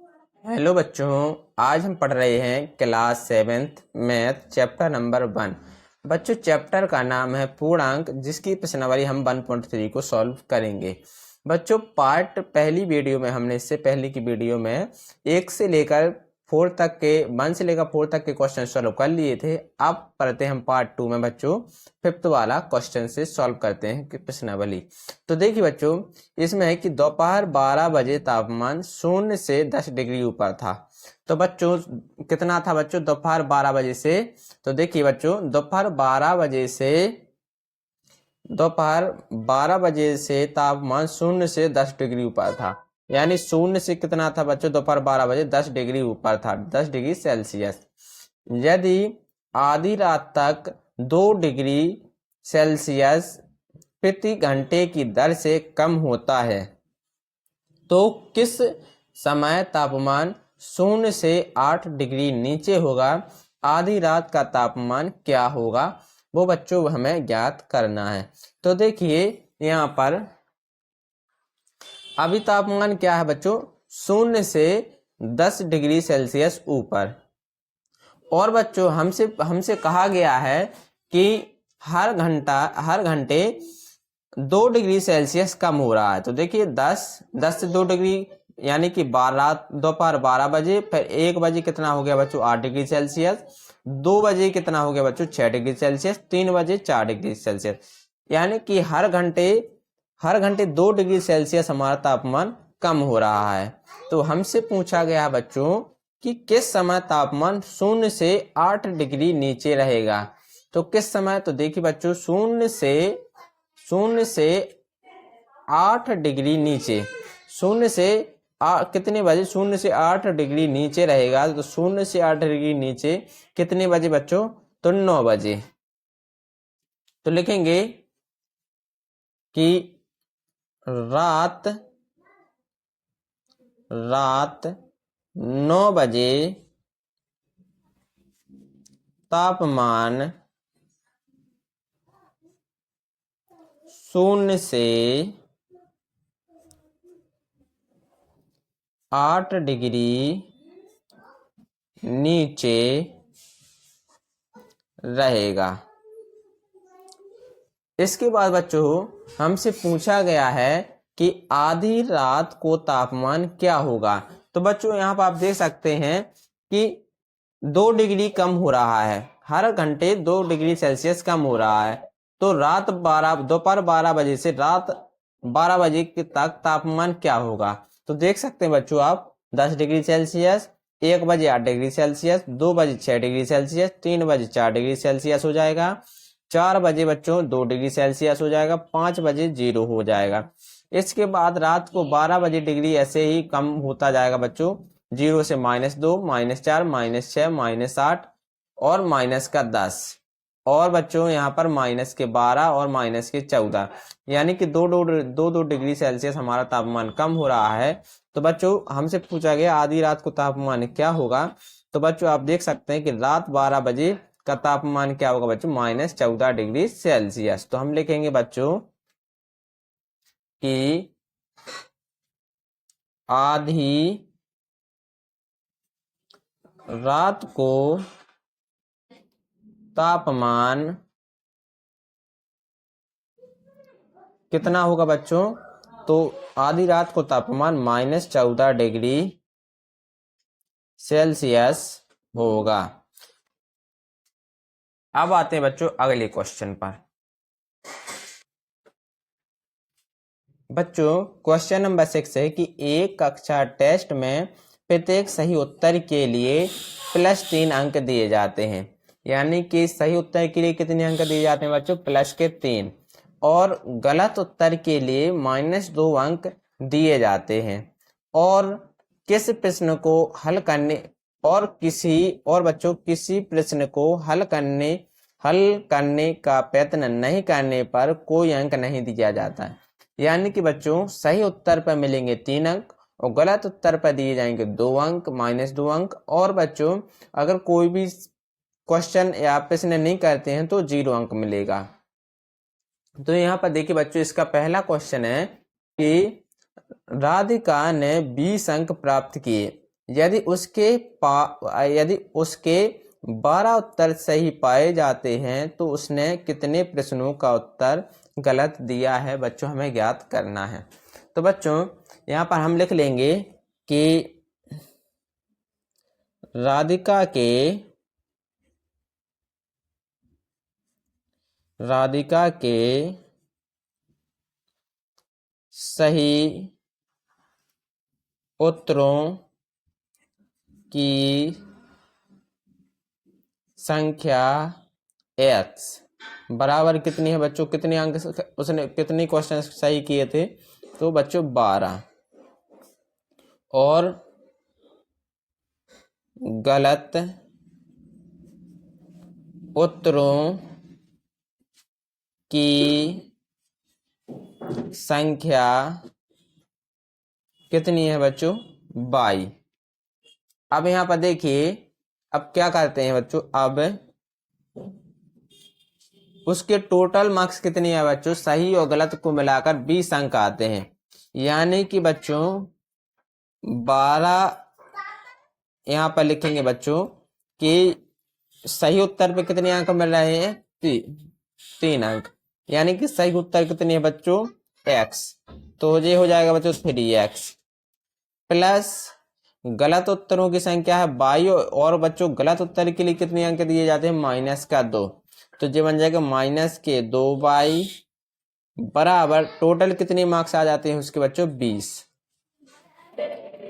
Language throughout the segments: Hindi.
हेलो बच्चों, आज हम पढ़ रहे हैं class 7th math chapter number 1। बच्चों, चैप्टर का नाम है पूर्णांक, जिसकी प्रश्नावली हम 1.3 को सॉल्व करेंगे। बच्चों, पहली वीडियो में हमने इससे पहले की वीडियो में 1 से लेकर 4 तक के 1 से लेकर 4 तक के क्वेश्चन सॉल्व कर लिए थे। अब पढ़ते हैं हम पार्ट 2 में बच्चों 5th वाला क्वेश्चन से सॉल्व करते हैं कि प्रश्नावली। तो देखिए बच्चों, इसमें है कि दोपहर 12 बजे तापमान 0 से 10 डिग्री ऊपर था। तो बच्चों कितना था बच्चों दोपहर 12 बजे से? तो देखिए बच्चों, दोपहर 12 बजे से तापमान 0 से 10 डिग्री ऊपर था। यानी 0 से कितना था बच्चों दोपहर 12 बजे? 10 डिग्री ऊपर था, 10 डिग्री सेल्सियस। यदि आधी रात तक 2 डिग्री सेल्सियस प्रति घंटे की दर से कम होता है तो किस समय तापमान 0 से 8 डिग्री नीचे होगा? आधी रात का तापमान क्या होगा, वो बच्चों हमें ज्ञात करना है। तो देखिए यहाँ पर अभी तापमान क्या है बच्चों? 0 से 10 डिग्री सेल्सियस ऊपर। और बच्चों हमसे कहा गया है कि हर घंटे 2 डिग्री सेल्सियस कम हो रहा है। तो देखिए 10 से 2 डिग्री यानी कि दोपहर 12 बजे, फिर 1 बजे कितना हो गया बच्चों? 8 डिग्री सेल्सियस। 2 बजे कितना हो गया बच्चों? 6 डिग्री सेल्सियस। 3 बजे 4 डिग्री सेल्सियस। यानी कि हर घंटे 2 डिग्री सेल्सियस हमारा तापमान कम हो रहा है। तो हमसे पूछा गया है बच्चों कि किस समय तापमान 0 से 8 डिग्री नीचे रहेगा। तो किस समय? तो देखिए बच्चों, 0 से 8 डिग्री नीचे, 0 से कितने बजे? 0 से 8 डिग्री नीचे रहेगा। तो 0 से 8 डिग्री नीचे कितने बजे बच्चों? तो 9 बजे। तो लिखेंगे कि रात 9 बजे तापमान 0 से 8 डिग्री नीचे रहेगा। इसके बाद बच्चों हमसे पूछा गया है कि आधी रात को तापमान क्या होगा। तो बच्चों यहाँ पर आप देख सकते हैं कि 2 डिग्री कम हो रहा है, हर घंटे 2 डिग्री सेल्सियस कम हो रहा है। तो दोपहर 12 बजे से रात 12 बजे तक तापमान क्या होगा? तो देख सकते हैं बच्चों आप, 10 डिग्री सेल्सियस, 1 बजे 8 डिग्री सेल्सियस, 2 बजे 6 डिग्री सेल्सियस, 3 बजे 4 डिग्री सेल्सियस हो जाएगा, 4 बजे बच्चों 2 डिग्री सेल्सियस हो जाएगा, 5 बजे 0 हो जाएगा। इसके बाद रात को 12 बजे डिग्री ऐसे ही कम होता जाएगा बच्चों, 0 से -2, -4, -6, -8 और -10। और बच्चों यहाँ पर -12 और -14, यानी कि दो डिग्री सेल्सियस हमारा तापमान कम हो रहा है। तो बच्चों हमसे पूछा गया आधी रात को तापमान क्या होगा। तो बच्चों आप देख सकते हैं कि रात 12 बजे का तापमान क्या होगा बच्चों? -14 डिग्री सेल्सियस। तो हम लिखेंगे बच्चों कि आधी रात को तापमान कितना होगा बच्चों? तो आधी रात को तापमान -14 डिग्री सेल्सियस होगा। अब आते हैं बच्चों अगले क्वेश्चन पर। बच्चों क्वेश्चन नंबर 6 है कि एक कक्षा टेस्ट में प्रत्येक सही उत्तर के लिए +3 अंक दिए जाते हैं। यानी कि सही उत्तर के लिए कितने अंक दिए जाते हैं बच्चों? +3। और गलत उत्तर के लिए -2 अंक दिए जाते हैं। और किस प्रश्न को हल करने और बच्चों किसी प्रश्न को हल करने का प्रयत्न नहीं करने पर कोई अंक नहीं दिया जाता है। यानी कि बच्चों सही उत्तर पर मिलेंगे 3 अंक और गलत उत्तर पर दिए जाएंगे 2 अंक, -2 अंक। और बच्चों अगर कोई भी क्वेश्चन या प्रश्न नहीं करते हैं तो 0 अंक मिलेगा। तो यहाँ पर देखिए बच्चों, इसका पहला क्वेश्चन है कि राधिका ने 20 अंक प्राप्त किए। यदि उसके 12 उत्तर सही पाए जाते हैं तो उसने कितने प्रश्नों का उत्तर गलत दिया है बच्चों, हमें ज्ञात करना है। तो बच्चों यहाँ पर हम लिख लेंगे कि राधिका के सही उत्तरों की संख्या x बराबर कितनी है बच्चों, कितने अंक उसने कितने क्वेश्चन सही किए थे, तो बच्चों 12, और गलत उत्तरों की संख्या कितनी है बच्चों, 22। अब यहाँ पर देखिए, अब क्या करते हैं बच्चों, अब उसके टोटल मार्क्स कितनी है बच्चों, सही और गलत को मिलाकर 20 अंक आते हैं। यानी कि बच्चों 12 यहाँ पर लिखेंगे बच्चों कि सही उत्तर पे कितने अंक मिल रहे हैं, 3 अंक। यानी कि सही उत्तर कितनी है बच्चों, x, तो ये हो जाएगा बच्चों 3x, प्लस गलत उत्तरों की संख्या है 22, और बच्चों गलत उत्तर के लिए कितने अंक दिए जाते हैं, -2, तो ये बन जाएगा -2y बराबर टोटल कितने मार्क्स आ जाते हैं उसके बच्चों, 20।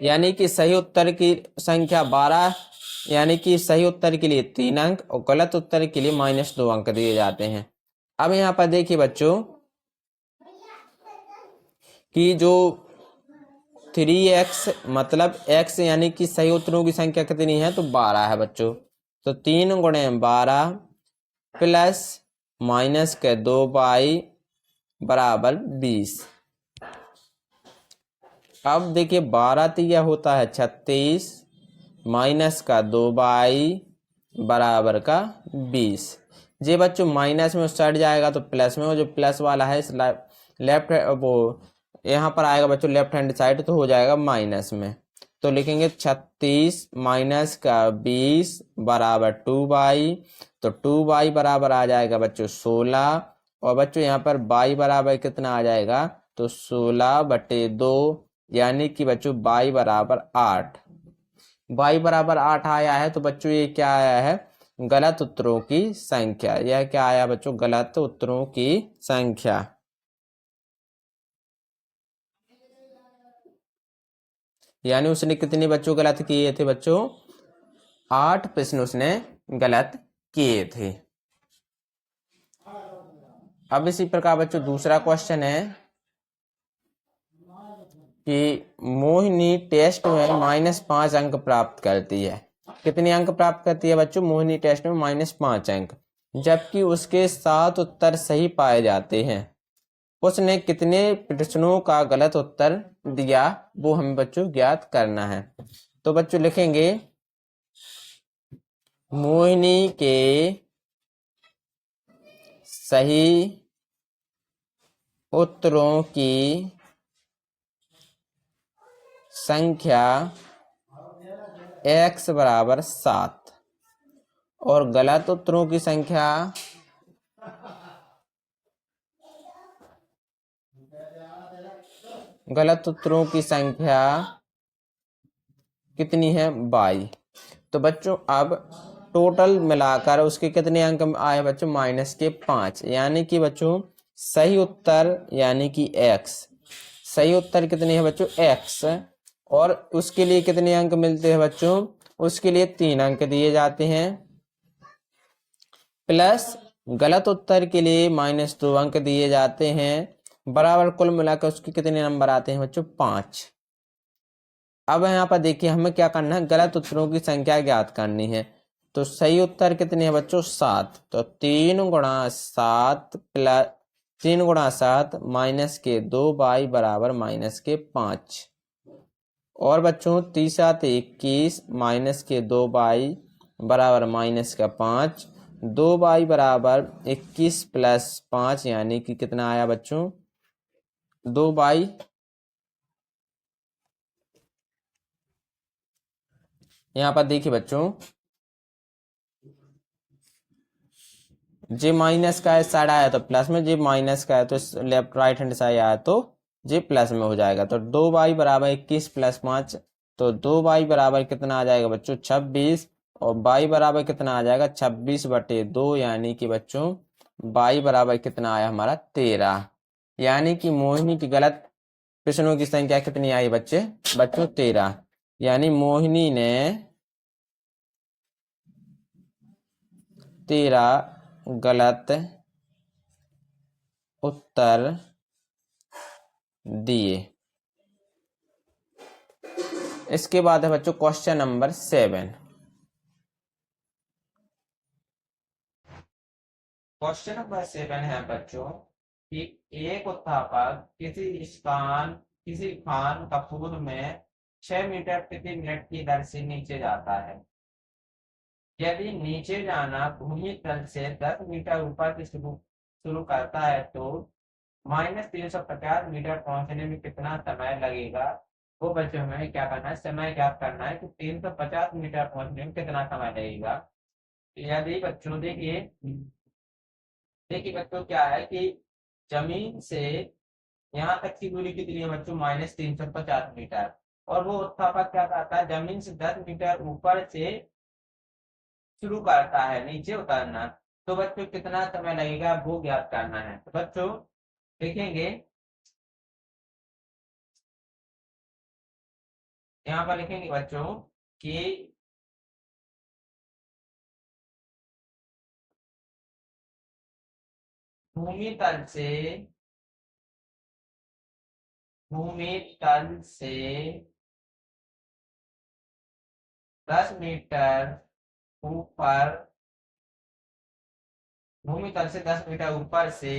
यानी कि सही उत्तर की संख्या 12, यानी कि सही उत्तर के लिए 3 अंक और गलत उत्तर के लिए -2 अंक दिए जाते हैं। अब यहाँ पर देखिए बच्चों कि जो 3x मतलब x यानी कि सही उत्तरों की संख्या कितनी है, तो 12 है बच्चों, तो 3 गुणे 12 प्लस -2y बराबर 20। अब देखिए 12 तिया होता है 36, -2y बराबर का 20। ये बच्चों माइनस में सट जाएगा तो प्लस में, जो प्लस वाला है इस लेफ्ट वो यहाँ पर आएगा बच्चों लेफ्ट हैंड साइड, तो हो जाएगा माइनस में। तो लिखेंगे 36 -20 बराबर 2y, तो 2y बराबर आ जाएगा बच्चों 16, और बच्चों यहाँ पर y बराबर कितना आ जाएगा, तो 16/2, यानी कि बच्चों y बराबर 8। y बराबर 8 आया है, तो बच्चों ये क्या आया है, गलत उत्तरों की संख्या। यह क्या आया बच्चों, गलत उत्तरों की संख्या। यानी उसने कितने बच्चों गलत किए थे बच्चों, 8 प्रश्न उसने गलत किए थे। अब इसी प्रकार बच्चों दूसरा क्वेश्चन है कि मोहिनी टेस्ट में -5 अंक प्राप्त करती है। कितने अंक प्राप्त करती है बच्चों, मोहिनी टेस्ट में -5 अंक, जबकि उसके 7 उत्तर सही पाए जाते हैं। उसने कितने प्रश्नों का गलत उत्तर दिया, वो हमें बच्चों ज्ञात करना है। तो बच्चों लिखेंगे मोहिनी के सही उत्तरों की संख्या x बराबर 7 और गलत उत्तरों की संख्या कितनी है, 22। तो बच्चों अब टोटल मिलाकर उसके कितने अंक आए बच्चों, -5। यानी कि बच्चों सही उत्तर यानी कि x, सही उत्तर कितने हैं बच्चों, x, और उसके लिए कितने अंक मिलते हैं बच्चों, उसके लिए 3 अंक दिए जाते हैं, प्लस गलत उत्तर के लिए -2 अंक दिए जाते हैं, बराबर कुल मिलाकर उसके कितने नंबर आते हैं बच्चों, 5। अब यहाँ पर देखिए हमें क्या करना है, गलत उत्तरों की संख्या ज्ञात करनी है। तो सही उत्तर कितने हैं बच्चों, 7, तो 3 × 7 प्लस 3 × 7 -2y बराबर -5, और बच्चों 3 7 21 -2y बराबर -5, 2y बराबर 21 + 5 यानी कि कितना आया बच्चों, 2y यहाँ पर देखिए बच्चों, जे माइनस का इस साइड आया तो प्लस में, जे माइनस का है तो लेफ्ट राइट हैंड साइड आया तो जे प्लस में हो जाएगा। तो 2y बराबर 21 प्लस 5, तो 2y बराबर कितना आ जाएगा बच्चों 26, और y बराबर कितना आ जाएगा 26/2, यानी कि बच्चों y बराबर कितना आया हमारा 13। यानी कि मोहिनी की गलत प्रश्नों की संख्या कितनी आई बच्चे, बच्चों 13। यानी मोहिनी ने 13 गलत उत्तर दिए। इसके बाद है बच्चों क्वेश्चन नंबर 7। क्वेश्चन नंबर 7 है बच्चों कि एक उत्थापक किसी खान कपूर में 6 मीटर प्रति मिनट की दर से नीचे जाता है। यदि नीचे जाना भूमि तल से 10 मीटर ऊपर से शुरू शुरू करता है तो -350 मीटर पहुंचने में कितना समय लगेगा। वो बच्चों हमें क्या करना है, समय ज्ञात करना है कि 350 मीटर पहुंचने में कितना समय लगेगा। यदि बच्चों देखिए, देखिए बच्चों क्या है कि जमीन से यहाँ तक की दूरी कितनी है बच्चों, -350 मीटर। और वो उत्थापक क्या करता है, जमीन से 10 मीटर ऊपर से शुरू करता है नीचे उतरना। तो बच्चों कितना समय लगेगा वो ज्ञात करना है। तो बच्चों देखेंगे, यहाँ पर लिखेंगे बच्चों कि भूमि तल से भूमि तल से 10 मीटर ऊपर भूमि तल से 10 मीटर ऊपर से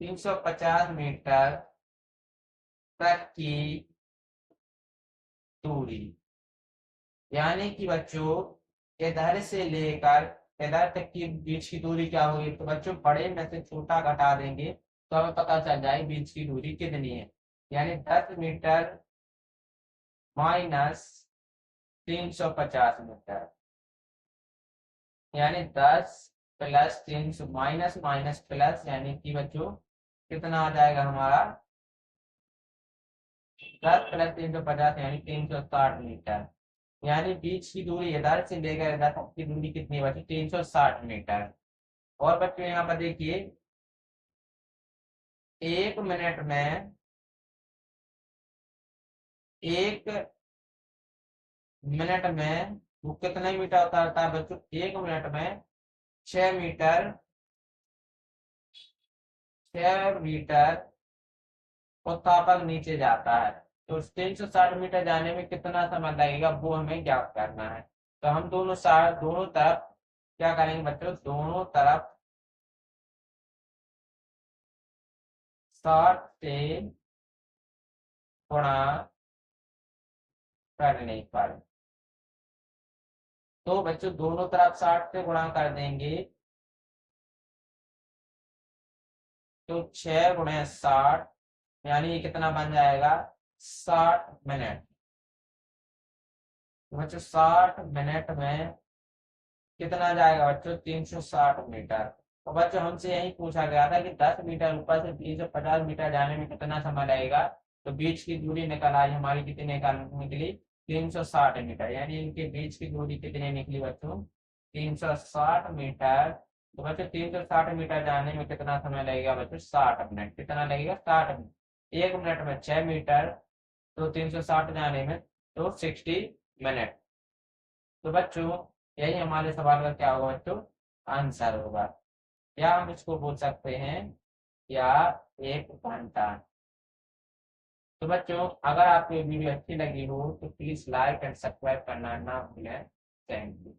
350 मीटर तक की दूरी, यानी कि बच्चों इधर से लेकर इधर तक की बीच की दूरी क्या होगी। तो बच्चों बड़े में से छोटा घटा देंगे तो हमें पता चल जाए बीच की दूरी कितनी है। यानी 10 मीटर माइनस 350 मीटर, यानी 10 प्लस 300 माइनस माइनस प्लस, यानी कि बच्चों कितना आ जाएगा हमारा 10 प्लस 350 यानी 360 मीटर। यानी बीच की दूरी इधर से लेकर इधर तक की दूरी कितनी बची, 360 मीटर। और बच्चों यहाँ पर देखिए 1 मिनट में 1 मिनट में वो कितने मीटर उतरता है बच्चों, 1 मिनट में 6 मीटर 6 मीटर उत्थापक नीचे जाता है। तो 360 मीटर जाने में कितना समय लगेगा वो हमें ज्ञात करना है। तो हम दोनों तरफ क्या करेंगे बच्चों, दोनों तरफ 60 से गुणा करने पर, तो बच्चों दोनों तरफ 60 से गुणा कर देंगे तो 6 × 60 यानी ये कितना बन जाएगा 60 मिनट। तो बच्चों 60 मिनट में कितना जाएगा बच्चों 360 मीटर। तो बच्चों हमसे यही पूछा गया था कि 10 मीटर ऊपर से 350 मीटर जाने में कितना समय लगेगा। तो बीच की दूरी निकल आई हमारी, कितनी निकली 360 मीटर। यानी इनके बीच की दूरी कितनी निकली बच्चों 360 मीटर। तो बच्चों 360 मीटर जाने में कितना समय लगेगा बच्चों 60 मिनट। कितना लगेगा 60 मिनट। 1 मिनट में 6 मीटर, तो 360 जाने में तो 60 मिनट। तो बच्चों यही हमारे सवाल का क्या होगा बच्चों, आंसर होगा। या हम इसको बोल सकते हैं या 1 घंटा। तो बच्चों अगर आपको ये वीडियो अच्छी लगी हो तो प्लीज लाइक एंड सब्सक्राइब करना ना भूलें। Thank you.